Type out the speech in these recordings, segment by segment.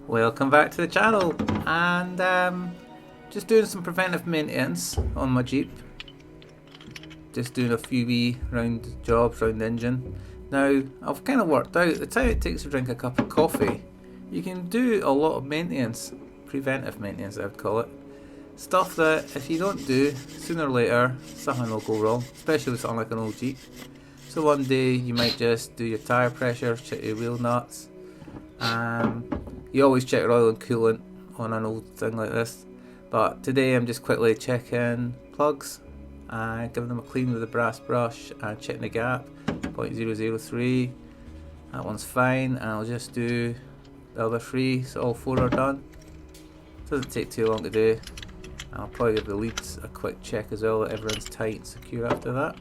Welcome back to the channel, and just doing some preventive maintenance on my Jeep. Just doing a few wee round jobs around the engine. Now I've kind of worked out the time it takes to drink a cup of coffee. You can do a lot of maintenance, preventive maintenance I would call it. Stuff that if you don't do, sooner or later something will go wrong, especially with something like an old Jeep. So one day you might just do your tyre pressure, check your wheel nuts. You always check your oil and coolant on an old thing like this, but today I'm just quickly checking plugs and giving them a clean with a brass brush and checking the gap, 0.003, that one's fine, and I'll just do the other three so all four are done. Doesn't take too long to do. I'll probably give the leads a quick check as well that everyone's tight and secure after that.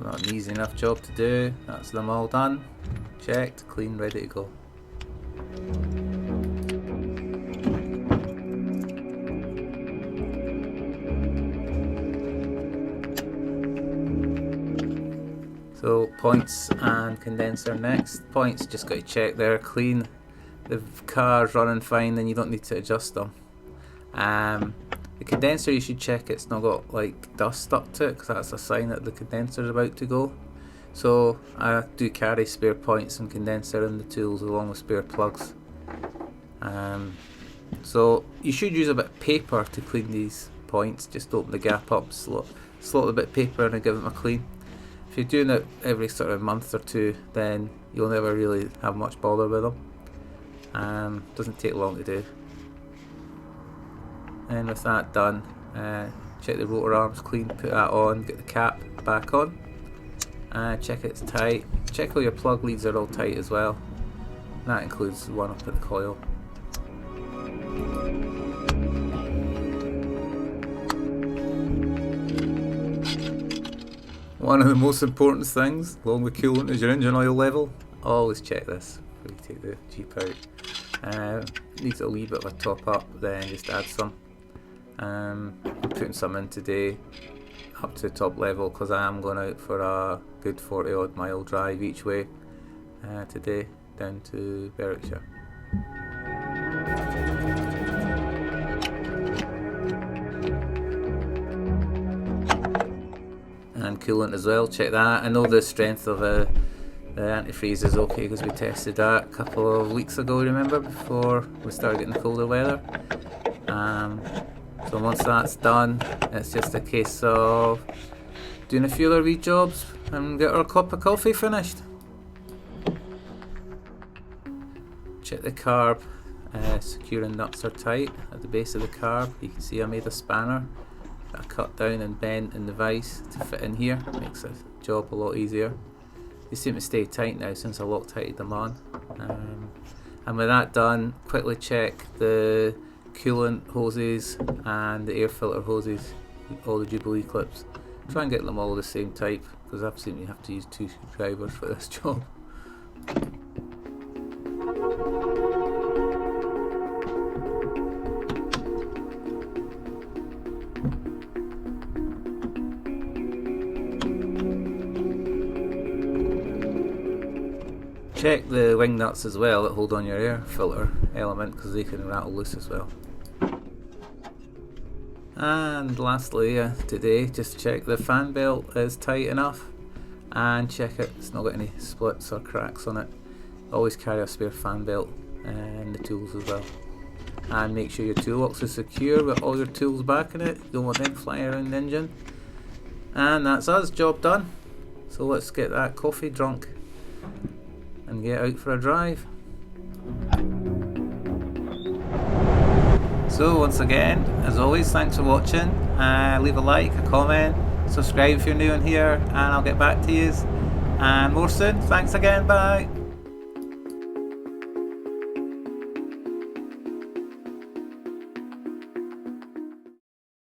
Not an easy enough job to do. That's them all done, checked, clean, ready to go. So points and condenser next. Points, just got to check they're clean. The car's running fine, then you don't need to adjust them. The condenser, you should check it's not got like dust stuck to it, because that's a sign that the condenser is about to go. So I do carry spare points and condenser in the tools along with spare plugs. So you should use a bit of paper to clean these points. Just open the gap up, slot a bit of paper in and give them a clean. If you're doing it every sort of month or two, then you'll never really have much bother with them. Doesn't take long to do. And with that done, check the rotor arms clean, put that on, get the cap back on, check it's tight, check all your plug leads are all tight as well, and that includes the one up at the coil. One of the most important things along with coolant is your engine oil level. Always check this before you take the Jeep out. Needs a wee bit of a top up, then just add some. I'm putting some in today up to the top level because I am going out for a good 40 odd mile drive each way today down to Berwickshire. And coolant as well, check that. I know the strength of the antifreeze is okay because we tested that a couple of weeks ago, remember, before we started getting the colder weather. So once that's done, it's just a case of doing a few other wee jobs and get our cup of coffee finished. Check the carb, securing nuts are tight at the base of the carb. You can see I made a spanner that I cut down and bent in the vise to fit in here. Makes the job a lot easier. They seem to stay tight now since I Loctited them on. And with that done, quickly check the coolant hoses and the air filter hoses, all the Jubilee clips. Try and get them all the same type, because I've seen you have to use 2 screwdrivers for this job. Check the wing nuts as well that hold on your air filter element, because they can rattle loose as well. And lastly, today, just check the fan belt is tight enough and check it's not got any splits or cracks on it. Always carry a spare fan belt and the tools as well. And make sure your toolbox is secure with all your tools back in it. You don't want them flying around the engine. And that's us, job done. So let's get that coffee drunk and get out for a drive. So once again, as always, thanks for watching. Leave a like, a comment, subscribe if you're new in here, and I'll get back to you. And more soon. Thanks again, bye.